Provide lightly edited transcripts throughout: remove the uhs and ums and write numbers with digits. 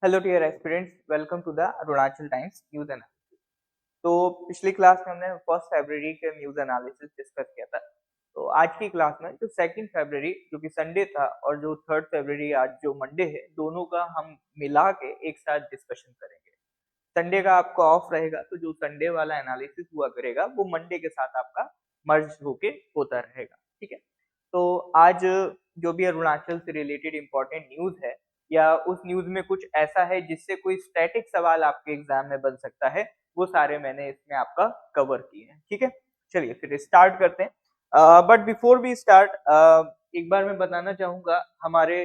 Hello dear aspirants, welcome to the Arunachal Times news analysis. तो पिछली class में हमने फर्स्ट फरवरी के न्यूज एनालिसिस डिस्कस किया था। तो आज की क्लास में जो सेकंड फरवरी जो कि संडे था और जो थर्ड फरवरी आज जो मंडे है, दोनों का हम मिला के एक साथ डिस्कशन करेंगे। संडे का आपका ऑफ रहेगा तो जो संडे वाला एनालिसिस हुआ करेगा वो मंडे के साथ आपका मर्ज होके होता रहेगा। ठीक है। तो आज जो भी अरुणाचल से रिलेटेड इंपॉर्टेंट न्यूज है या उस न्यूज में कुछ ऐसा है जिससे कोई स्टैटिक सवाल आपके एग्जाम में बन सकता है, वो सारे मैंने इसमें आपका कवर किए हैं। ठीक है, चलिए फिर स्टार्ट करते हैं। बट बिफोर वी स्टार्ट, एक बार मैं बताना चाहूंगा हमारे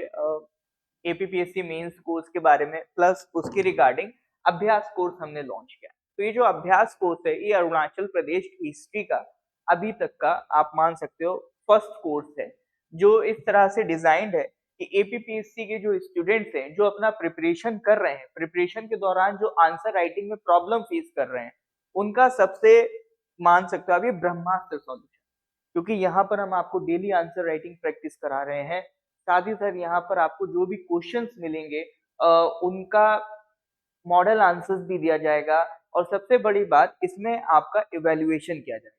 एपीपीएससी मेंस कोर्स के बारे में, प्लस उसके रिगार्डिंग अभ्यास कोर्स हमने लॉन्च किया। तो ये जो अभ्यास कोर्स है ये अरुणाचल प्रदेश की हिस्ट्री का अभी तक का आप मान सकते हो फर्स्ट कोर्स है, जो इस तरह से डिजाइंड है कि एपीपीएससी के जो स्टूडेंट्स हैं जो अपना प्रिपरेशन कर रहे हैं, प्रिपरेशन के दौरान जो आंसर राइटिंग में प्रॉब्लम फेस कर रहे हैं, उनका सबसे मान सकते हो अभी ब्रह्मास्त्र सॉल्यूशन। क्योंकि यहाँ पर हम आपको डेली आंसर राइटिंग प्रैक्टिस करा रहे हैं, साथ ही साथ यहाँ पर आपको जो भी क्वेश्चंस मिलेंगे उनका मॉडल आंसर्स भी दिया जाएगा, और सबसे बड़ी बात इसमें आपका इवेल्युएशन किया जाएगा।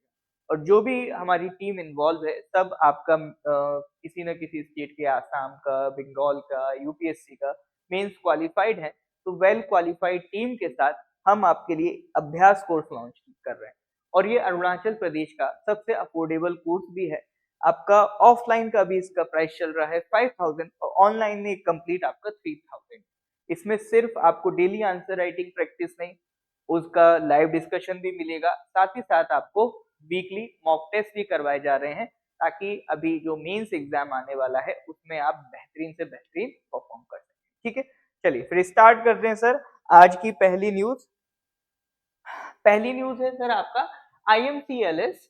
और जो भी हमारी टीम इन्वॉल्व है सब आपका किसी न किसी स्टेट के, आसाम का, बंगाल का, यूपीएससी का मेंस क्वालिफाइड है। तो वेल क्वालिफाइड टीम के साथ हम आपके लिए अभ्यास कोर्स लॉन्च कर रहे हैं, और ये अरुणाचल प्रदेश का सबसे अफोर्डेबल कोर्स भी है। आपका ऑफलाइन का भी इसका प्राइस चल रहा है 5000 और ऑनलाइन में कंप्लीट आपका 3000। इसमें सिर्फ आपको डेली आंसर राइटिंग प्रैक्टिस नहीं, उसका लाइव डिस्कशन भी मिलेगा, साथ ही साथ आपको वीकली मॉक टेस्ट भी करवाए जा रहे हैं, ताकि अभी जो मेंस एग्जाम आने वाला है उसमें आप बेहतरीन से बेहतरीन परफॉर्म कर सकें। ठीक है, चलिए फिर स्टार्ट करते हैं सर। आज की पहली न्यूज है सर आपका आईएमसीएलएस।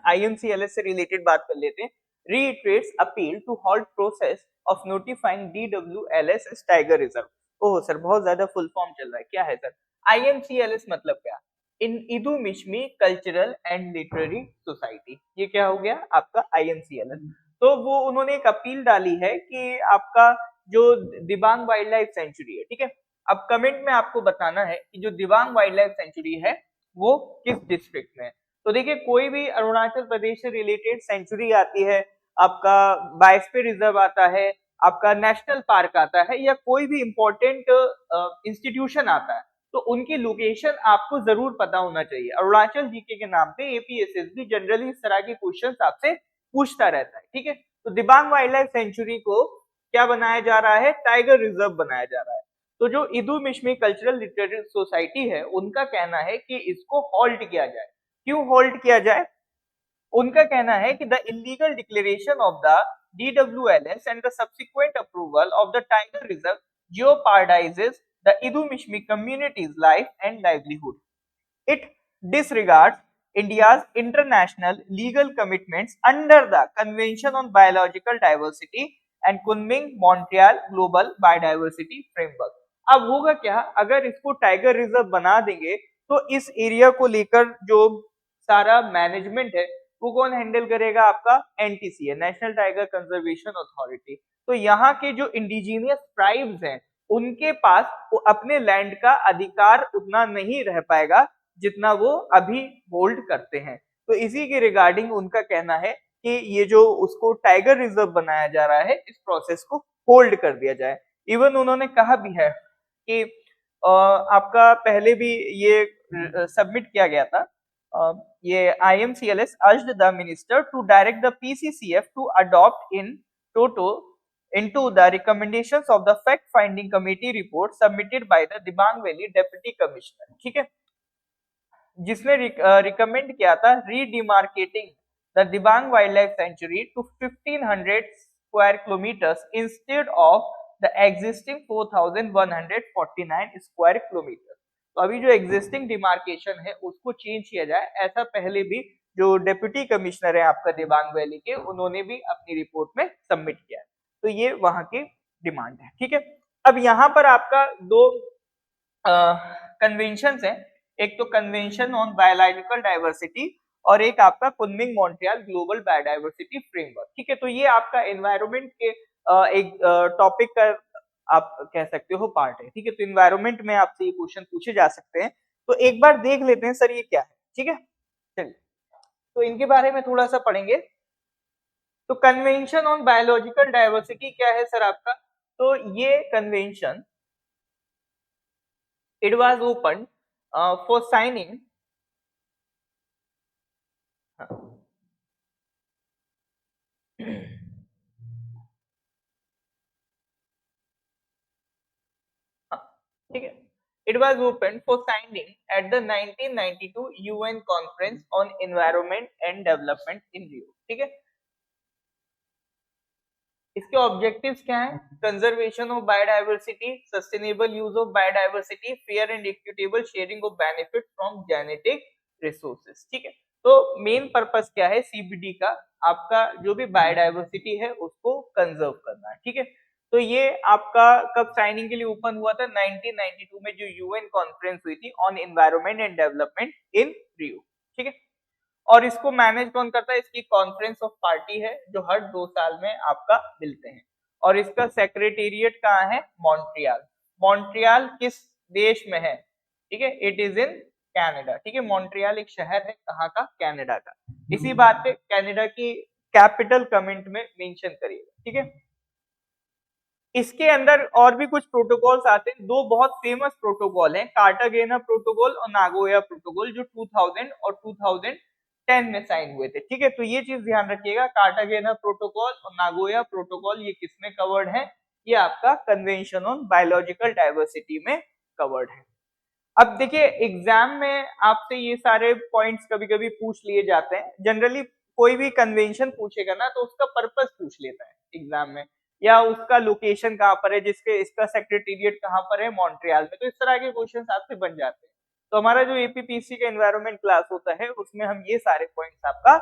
आईएमसीएलएस से रिलेटेड बात कर लेते हैं। Reiterates appeal to halt process of notifying DWLS as tiger reserve. Oh sir, बहुत ज्यादा फुल फॉर्म चल रहा है, क्या है सर आईएमसीएलएस मतलब क्या? In Idu Mishmi cultural and literary society, ये क्या हो गया आपका आईएमसीएलएस। तो वो उन्होंने एक अपील डाली है कि आपका जो दिबांग वाइल्ड लाइफ सेंचुरी है, ठीक है, अब कमेंट में आपको बताना है कि जो दिबांग वाइल्ड लाइफ सेंचुरी है वो किस डिस्ट्रिक्ट में है। तो देखिए, कोई भी अरुणाचल प्रदेश से रिलेटेड सेंचुरी आती है, आपका बायोस्फीयर रिजर्व आता है, आपका नेशनल पार्क आता है, या कोई भी इंपॉर्टेंट इंस्टीट्यूशन आता है, तो उनकी लोकेशन आपको जरूर पता होना चाहिए। अरुणाचल जीके के नाम पे एपीएसएसबी जनरली इस तरह के क्वेश्चंस आपसे पूछता रहता है। ठीक है, तो दिबांग वाइल्ड लाइफ सेंचुरी को क्या बनाया जा रहा है? टाइगर रिजर्व बनाया जा रहा है। तो जो इदू मिश्मी कल्चरल लिटरेरी सोसाइटी है, उनका कहना है कि इसको हॉल्ट किया जाए। क्यों हॉल्ट किया जाए? उनका कहना है कि the illegal declaration of the DWLS and the subsequent approval of the tiger reserve jeopardizes the Idu-Mishmi community's life and livelihood. It disregards India's international legal commitments under the Convention on Biological Diversity and Kunming-Montreal Global Biodiversity Framework. अब होगा क्या अगर इसको tiger reserve बना देंगे, तो इस area को लेकर जो सारा मैनेजमेंट है वो कौन हैंडल करेगा? आपका एनटीसी है, नेशनल टाइगर कंजर्वेशन अथॉरिटी। तो यहाँ के जो इंडिजीनियस ट्राइब्स हैं उनके पास वो अपने लैंड का अधिकार उतना नहीं रह पाएगा जितना वो अभी होल्ड करते हैं। तो इसी के रिगार्डिंग उनका कहना है कि ये जो उसको टाइगर रिजर्व बनाया जा रहा है, इस प्रोसेस को होल्ड कर दिया जाए। इवन उन्होंने कहा भी है कि आपका पहले भी ये सबमिट किया गया था। ये IMCLS urged the minister to direct the PCCF to adopt in toto into the recommendations of the fact-finding committee report submitted by the Dibang Valley Deputy Commissioner। ठीक है, जिसने रिकमेंड किया था redemarcating the Dibang wildlife sanctuary to 1500 square kilometres instead of the existing 4149 square kilometre. तो अभी जो existing demarcation है उसको चेंज किया जाए, ऐसा पहले भी जो डेप्यूटी कमिश्नर है आपका दिबांग वैली के, उन्होंने भी अपनी रिपोर्ट में सबमिट किया है। तो ये वहां की डिमांड है। ठीक है, अब यहाँ पर आपका दो कन्वेंशन है, एक तो कन्वेंशन ऑन बायोलॉजिकल डाइवर्सिटी और एक आपका Kunming Montreal global biodiversity framework. ठीक है, तो ये आपका एनवायरनमेंट के एक टॉपिक का आप कह सकते हो पार्ट है, ठीक है। तो इन्वायरमेंट में आपसे ये क्वेश्चन पूछे जा सकते हैं। तो एक बार देख लेते हैं सर ये क्या है, ठीक है। चलिए, तो इनके बारे में थोड़ा सा पढ़ेंगे। तो कन्वेंशन ऑन बायोलॉजिकल डाइवर्सिटी क्या है सर आपका? तो ये convention it was open for signing, ठीक है। It was opened for signing at the 1992 UN Conference on Environment and Development in Rio, ठीक है। इसके ऑब्जेक्टिव्स क्या हैं? Conservation of biodiversity, sustainable use of biodiversity, fair and equitable sharing of benefit from genetic resources, ठीक है। तो main purpose क्या है सीबीडी का? आपका जो भी बायोडाइवर्सिटी है उसको कंजर्व करना है, ठीक है। तो ये आपका कब साइनिंग के लिए ओपन हुआ था? 1992 में, जो यूएन कॉन्फ्रेंस हुई थी on environment and development in Rio, ठीक है। और इसको मैनेज कौन करता है? इसकी कॉन्फ्रेंस ऑफ पार्टी है जो हर 2 साल में आपका मिलते हैं। और इसका सेक्रेटेरिएट कहाँ है? मॉन्ट्रियल। मॉन्ट्रियल किस देश में है? ठीक है, इट इज इन कनाडा, ठीक है। मॉन्ट्रियल एक शहर है, कहाँ का? कनाडा का। इसी बात पे कनाडा की कैपिटल कमेंट में मेंशन करिएगा, ठीक है। इसके अंदर और भी कुछ प्रोटोकॉल्स आते हैं। दो बहुत फेमस प्रोटोकॉल हैं, कार्टागेना प्रोटोकॉल और नागोया प्रोटोकॉल, जो 2000 और 2010 में साइन हुए थे, ठीक है। तो ये चीज ध्यान रखिएगा, कार्टागेना प्रोटोकॉल और नागोया प्रोटोकॉल ये किसमें कवर्ड है? ये आपका कन्वेंशन ऑन बायोलॉजिकल डाइवर्सिटी में कवर्ड है। अब देखिए, एग्जाम में आपसे ये सारे पॉइंट्स कभी कभी पूछ लिए जाते हैं। जनरली कोई भी कन्वेंशन पूछेगा ना तो उसका पर्पस पूछ लेता है एग्जाम में, या उसका लोकेशन कहाँ पर है, जिसके इसका सेक्रेटेरिएट कहाँ पर है, मॉन्ट्रियल में। तो इस तरह के क्वेश्चन आपसे बन जाते हैं। तो हमारा जो एपीपीसी का एनवायरनमेंट क्लास होता है उसमें हम ये सारे पॉइंट्स आपका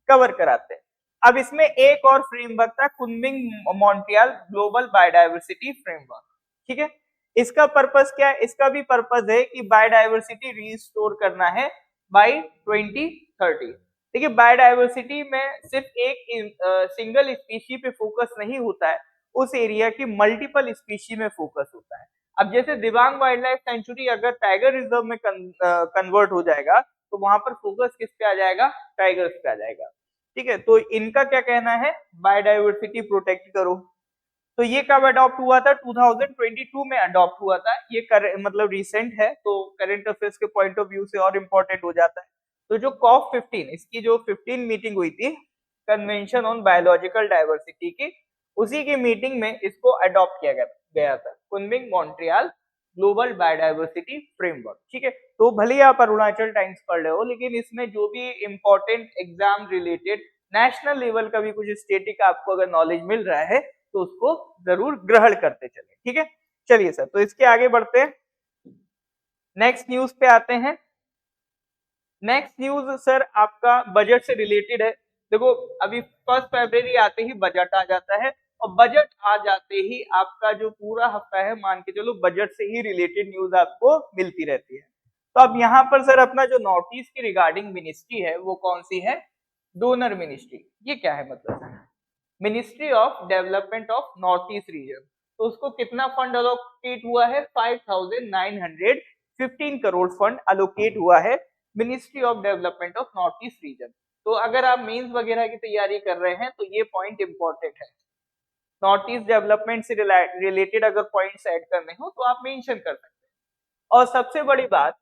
कवर कराते हैं। अब इसमें एक और फ्रेमवर्क था, Kunming Montreal global biodiversity framework, ठीक है। इसका पर्पस क्या है? इसका भी पर्पस है कि बायोडाइवर्सिटी रिस्टोर करना है बाय 2030, ठीक है। बायोडाइवर्सिटी में सिर्फ एक सिंगल स्पीशी पे फोकस नहीं होता है, उस एरिया की मल्टीपल स्पीशी में फोकस होता है। अब जैसे दिबांग वाइल्ड लाइफ सेंचुरी अगर टाइगर रिजर्व में कन्वर्ट हो जाएगा तो वहां पर फोकस किस पे आ जाएगा? टाइगर्स पे आ जाएगा, ठीक है। तो इनका क्या कहना है? बायोडाइवर्सिटी प्रोटेक्ट करो। तो ये कब अडॉप्ट हुआ था? 2022 में अडॉप्ट हुआ था। ये मतलब रिसेंट है, तो करंट अफेयर्स के पॉइंट ऑफ व्यू से और इम्पोर्टेंट हो जाता है। तो जो कॉप 15, इसकी जो 15 मीटिंग हुई थी कन्वेंशन ऑन बायोलॉजिकल डाइवर्सिटी की, उसी की मीटिंग में इसको अडॉप्ट किया गया था, Kunming Montreal global biodiversity framework, ठीक है। तो भले ही आप अरुणाचल टाइम्स पढ़ रहे हो, लेकिन इसमें जो भी important exam related national level का भी कुछ स्टेटिक आपको अगर नॉलेज मिल रहा है तो उसको जरूर ग्रहण करते चले, ठीक है। चलिए सर, तो इसके आगे बढ़ते हैं, नेक्स्ट न्यूज पे आते हैं। नेक्स्ट न्यूज सर आपका बजट से रिलेटेड है। देखो, अभी 1 फरवरी आते ही बजट आ जाता है, और बजट आ जाते ही आपका जो पूरा हफ्ता है मान के चलो बजट से ही रिलेटेड न्यूज आपको मिलती रहती है। तो अब यहाँ पर सर अपना जो नॉर्थ ईस्ट की रिगार्डिंग मिनिस्ट्री है वो कौन सी है? Donor ministry. ये क्या है मतलब? Ministry of development of north east region. तो उसको कितना फंड अलोकेट हुआ है? 5915 करोड़ फंड अलोकेट हुआ है ministry of development of north east region. तो अगर आप मेंस वगैरह की तैयारी कर रहे हैं तो ये पॉइंट इंपॉर्टेंट है। नॉर्थ ईस्ट डेवलपमेंट से रिलेटेड अगर पॉइंट्स ऐड करने हो तो आप मेंशन कर सकते हैं। और सबसे बड़ी बात,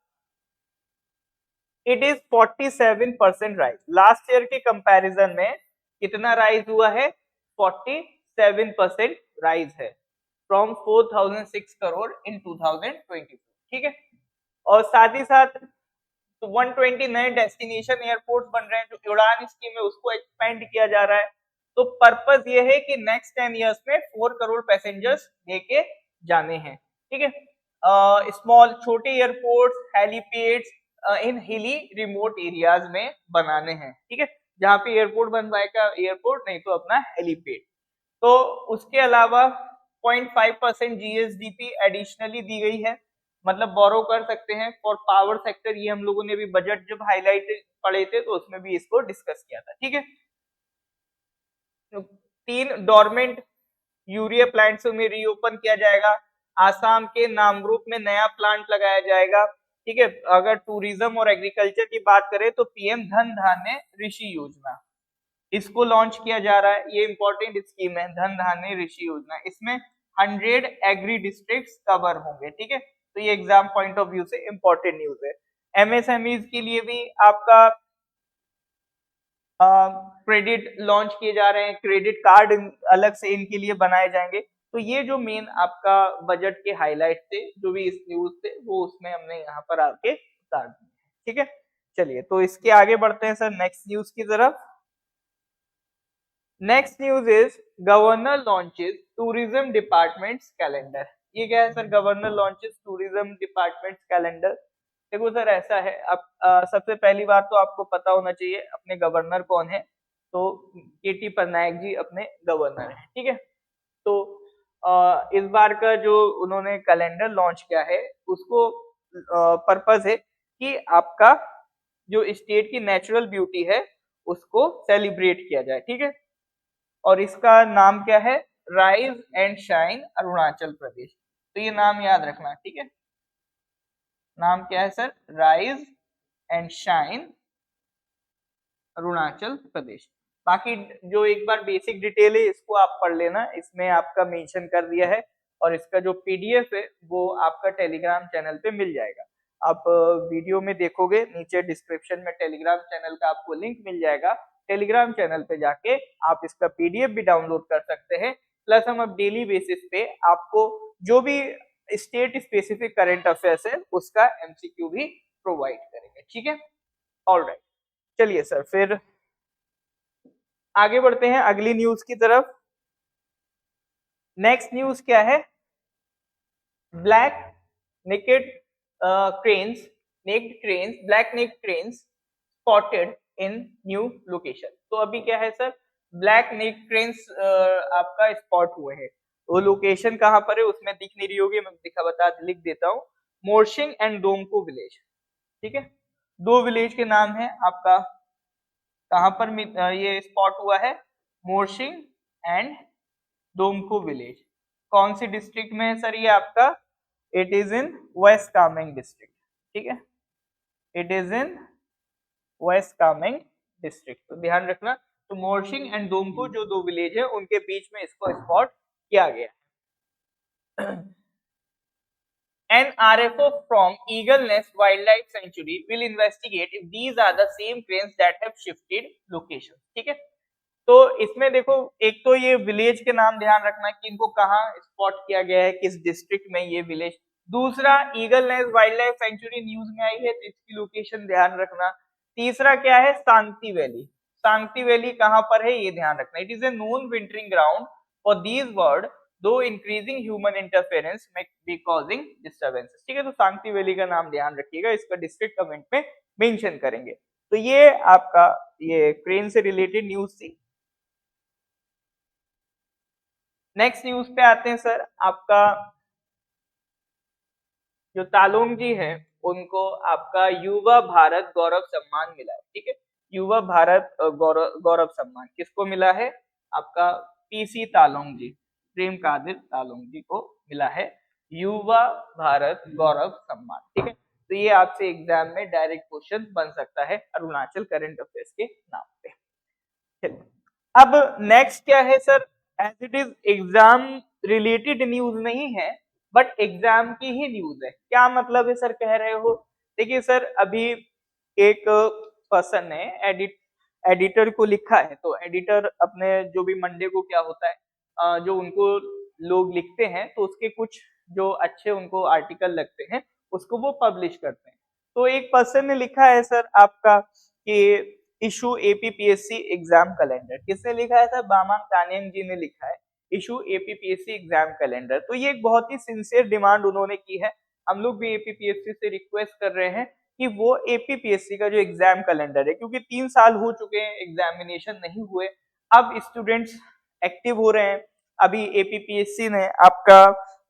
it is 47% rise. Last year के कंपैरिजन में कितना राइज हुआ है? 47% राइज है, फ्रॉम 4006 करोड़ इन 2024, ठीक है। और साथ ही साथ 120 नए डेस्टिनेशन एयरपोर्ट बन रहे हैं, जो उड़ान स्कीम है उसको एक्सपेंड किया जा रहा है। तो पर्पस ये है कि नेक्स्ट 10 इयर्स में 4 करोड़ पैसेंजर्स लेके जाने हैं, ठीक है। स्मॉल छोटे एयरपोर्ट, हेलीपैड्स इन हिली रिमोट एरियाज में बनाने हैं, ठीक है। जहां पे एयरपोर्ट बनवाएगा एयरपोर्ट, नहीं तो अपना हेलीपैड। तो उसके अलावा 0.5% जीएसडीपी एडिशनली दी गई है, मतलब बोरो कर सकते हैं फॉर पावर सेक्टर। ये हम लोगों ने भी बजट जब हाईलाइट पढ़े थे तो उसमें भी इसको डिस्कस किया था, ठीक है। 3 डोरमेंट यूरिया प्लांट्स में रीओपन किया जाएगा। आसाम के नामरूप में नया प्लांट लगाया जाएगा। ठीक है, अगर टूरिज्म और एग्रीकल्चर की बात करें तो पीएम धन धान्य ऋषि योजना, इसको लॉन्च किया जा रहा है। ये इंपॉर्टेंट स्कीम है धन धान्य ऋषि योजना। इसमें 100 एग्री डिस्ट्रिक्ट्स कवर होंगे। ठीक है, तो ये एग्जाम पॉइंट ऑफ व्यू से इंपॉर्टेंट न्यूज है। एमएसएमईज के लिए भी आपका क्रेडिट लॉन्च किए जा रहे हैं, क्रेडिट कार्ड अलग से इनके लिए बनाए जाएंगे। तो ये जो मेन आपका बजट के हाईलाइट थे, जो भी इस न्यूज थे, वो उसमें हमने यहाँ पर आके उतार दिए। ठीक है, चलिए तो इसके आगे बढ़ते हैं सर नेक्स्ट न्यूज की तरफ। Next news is governor launches tourism departments calendar. ये क्या है sir? Governor launches tourism departments calendar. देखो सर ऐसा है, अब सबसे पहली बात तो आपको पता होना चाहिए अपने गवर्नर कौन है। तो केटी पटनायक जी अपने गवर्नर हैं। ठीक है, तो इस बार का जो उन्होंने कैलेंडर लॉन्च किया है, उसको पर्पस है कि आपका जो स्टेट की नेचुरल ब्यूटी है उसको सेलिब्रेट किया जाए। ठीक है, और इसका नाम क्या है? राइज एंड शाइन अरुणाचल प्रदेश। तो ये नाम याद रखना। ठीक है, नाम क्या है sir? Rise and shine Arunachal Pradesh. बाकी जो एक बार बेसिक डिटेल है इसको आप पढ़ लेना, इसमें आपका मेंशन कर दिया है। और इसका जो पीडीएफ है वो आपका टेलीग्राम चैनल पे मिल जाएगा। आप वीडियो में देखोगे नीचे डिस्क्रिप्शन में टेलीग्राम चैनल का आपको लिंक मिल जाएगा। टेलीग्राम चैनल पे जाके आप इसका पीडीएफ भी डाउनलोड कर सकते हैं। प्लस हम अब डेली बेसिस पे आपको जो भी स्टेट स्पेसिफिक करंट अफेयर्स है उसका एमसीक्यू भी प्रोवाइड करेंगे। ठीक है, ऑलराइट। चलिए सर फिर आगे बढ़ते हैं अगली न्यूज की तरफ। नेक्स्ट न्यूज क्या है? Black naked cranes, necked cranes, black necked cranes spotted in new location. तो अभी क्या है सर? ब्लैक नेक्ड क्रेन्स आपका स्पॉट हुए हैं। वो लोकेशन कहां पर है उसमें दिख नहीं रही होगी, मैं लिख देता हूँ। मोर्शिंग एंड डोमको विलेज। ठीक है, दो विलेज के नाम है आपका। कहां पर ये स्पॉट हुआ है? Morshing and Domko village. कौन सी डिस्ट्रिक्ट में है सर ये आपका? It is in West Kameng district. ठीक है, it is in West Kameng district. तो ध्यान रखना। तो मोर्शिंग एंड डोमको जो दो विलेज है उनके बीच में इसको स्पॉट किया गया। An RFO from Eagle Nest Wildlife Sanctuary will investigate if these are the same cranes that have shifted location. ठीक है, तो इसमें देखो एक तो ये विलेज के नाम ध्यान रखना कि इनको कहाँ स्पॉट किया गया है, किस डिस्ट्रिक्ट में ये विलेज। दूसरा, eagle nest wild life sanctuary news में आई है तो इसकी लोकेशन ध्यान रखना। तीसरा क्या है? सांगती वैली। सांगती वैली कहाँ पर है ये ध्यान रखना। It is a known wintering ground for these bird दो इंक्रीजिंग ह्यूमन इंटरफेरेंस में बी कॉजिंग डिस्टर्बेंसेस। ठीक है, तो सांगती वैली का नाम ध्यान रखिएगा, इसका डिस्ट्रिक्ट कमेंट में मेंशन करेंगे। तो ये आपका ये क्रेन से रिलेटेड न्यूज थी। नेक्स्ट न्यूज पे आते हैं सर। आपका जो तालोंग जी हैं उनको आपका युवा भारत गौरव सम्मान मिला है। ठीक है, युवा भारत गौरव सम्मान किसको मिला है? आपका पीसी तालोंग जी, प्रेम कादिर तालोंग जी को मिला है युवा भारत गौरव सम्मान। ठीक है, तो ये आपसे एग्जाम में डायरेक्ट क्वेश्चन बन सकता है अरुणाचल करंट अफेयर्स के नाम पे। अब नेक्स्ट क्या है sir? As it is exam related news नहीं है बट एग्जाम की ही न्यूज है। क्या मतलब है सर कह रहे हो? देखिए सर, अभी एक पर्सन ने एडिटर को लिखा है। तो एडिटर अपने जो भी मंडे को क्या होता है, जो उनको लोग लिखते हैं तो उसके कुछ जो अच्छे उनको आर्टिकल लगते हैं उसको वो पब्लिश करते हैं। तो एक पर्सन ने लिखा है सर आपका कि इशू एपीपीएससी एग्जाम कैलेंडर। किसने लिखा है सर? बामांग तानियांग जी ने लिखा है इशू एपीपीएससी एग्जाम कैलेंडर। तो ये एक बहुत ही सिंसियर डिमांड उन्होंने की है। हम लोग भी एपीपीएससी से रिक्वेस्ट कर रहे हैं कि वो एपीपीएससी का जो एग्जाम कैलेंडर है, क्योंकि 3 साल हो चुके हैं एग्जामिनेशन नहीं हुए, अब स्टूडेंट्स एक्टिव हो रहे हैं। अभी एपीपीएससी ने आपका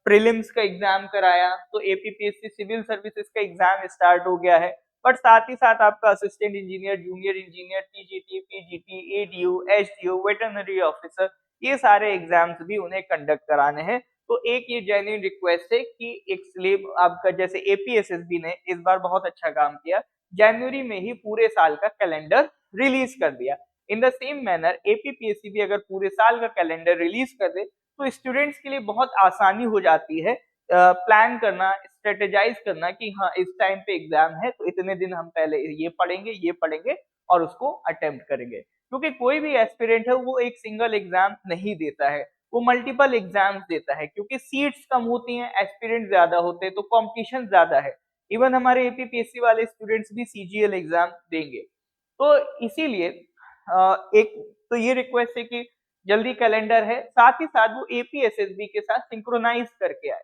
प्रीलिम्स का एग्जाम कराया, तो एपीपीएससी सिविल सर्विसेज का एग्जाम स्टार्ट हो गया है। बट साथ ही साथ आपका assistant engineer, junior engineer, TGT, PGT, ADU, HDU, veterinary officer, ये सारे एग्जाम्स भी उन्हें कंडक्ट कराने हैं। तो एक ये जेन्युइन रिक्वेस्ट है कि एक स्लेब आपका, जैसे एपीएसएसबी ने इस बार बहुत अच्छा काम किया, जनवरी में ही पूरे साल का कैलेंडर रिलीज कर दिया। In the same manner APPSC भी अगर पूरे साल का कैलेंडर रिलीज कर दे तो स्टूडेंट्स के लिए बहुत आसानी हो जाती है प्लान करना, स्ट्रेटेजाइज करना कि हाँ इस टाइम पे एग्जाम है तो इतने दिन हम पहले ये पढ़ेंगे और उसको अटेम्प्ट करेंगे। क्योंकि कोई भी एस्पिरेंट है वो एक सिंगल एग्जाम नहीं देता है, वो मल्टीपल एग्जाम्स देता है, क्योंकि सीट्स कम होती हैं, एस्पिरेंट ज्यादा होते हैं, तो कंपटीशन ज्यादा है। इवन हमारे एपीपीएससी वाले स्टूडेंट्स भी सीजीएल एग्जाम देंगे। तो इसीलिए एक तो ये रिक्वेस्ट है कि जल्दी कैलेंडर है, साथ ही साथ वो एपीएसएसबी के साथ सिंक्रोनाइज करके आए।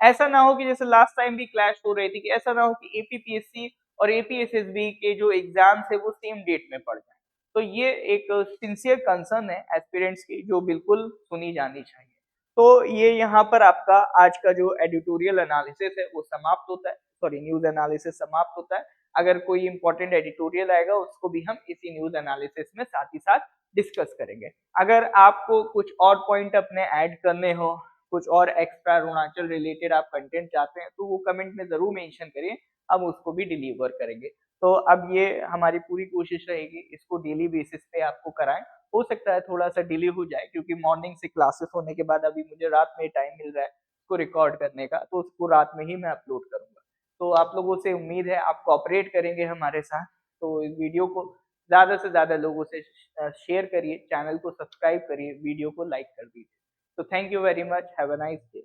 ऐसा ना हो कि जैसे लास्ट टाइम भी क्लैश हो रही थी, कि ऐसा ना हो कि एपीपीएससी और एपीएसएसबी के जो एग्जाम्स है वो सेम डेट में पड़ जाए। तो ये एक सिंसियर कंसर्न है एस्पिरेंट्स की, जो बिल्कुल सुनी जानी चाहिए। तो ये यहाँ पर आपका आज का जो एडिटोरियल एनालिसिस है वो समाप्त होता है, सॉरी न्यूज एनालिसिस समाप्त होता है। अगर कोई इंपॉर्टेंट एडिटोरियल आएगा उसको भी हम इसी न्यूज एनालिसिस में साथ ही साथ डिस्कस करेंगे। अगर आपको कुछ और पॉइंट अपने ऐड करने हो, कुछ और एक्स्ट्रा अरुणाचल रिलेटेड आप कंटेंट चाहते हैं तो वो कमेंट में जरूर मेंशन करिए, हम उसको भी डिलीवर करेंगे। तो अब ये हमारी पूरी कोशिश रहेगी इसको डेली बेसिस पे आपको कराएं। हो सकता है थोड़ा सा डिले हो जाए क्योंकि मॉर्निंग से क्लासेस होने के बाद अभी मुझे रात में टाइम मिल रहा है उसको रिकॉर्ड करने का, तो उसको रात में ही मैं अपलोड करूंगा। तो आप लोगों से उम्मीद है आप कोऑपरेट करेंगे हमारे साथ। तो इस वीडियो को ज्यादा से ज्यादा लोगों से शेयर करिए, चैनल को सब्सक्राइब करिए, वीडियो को लाइक कर दीजिए। तो thank you very much, have a nice day.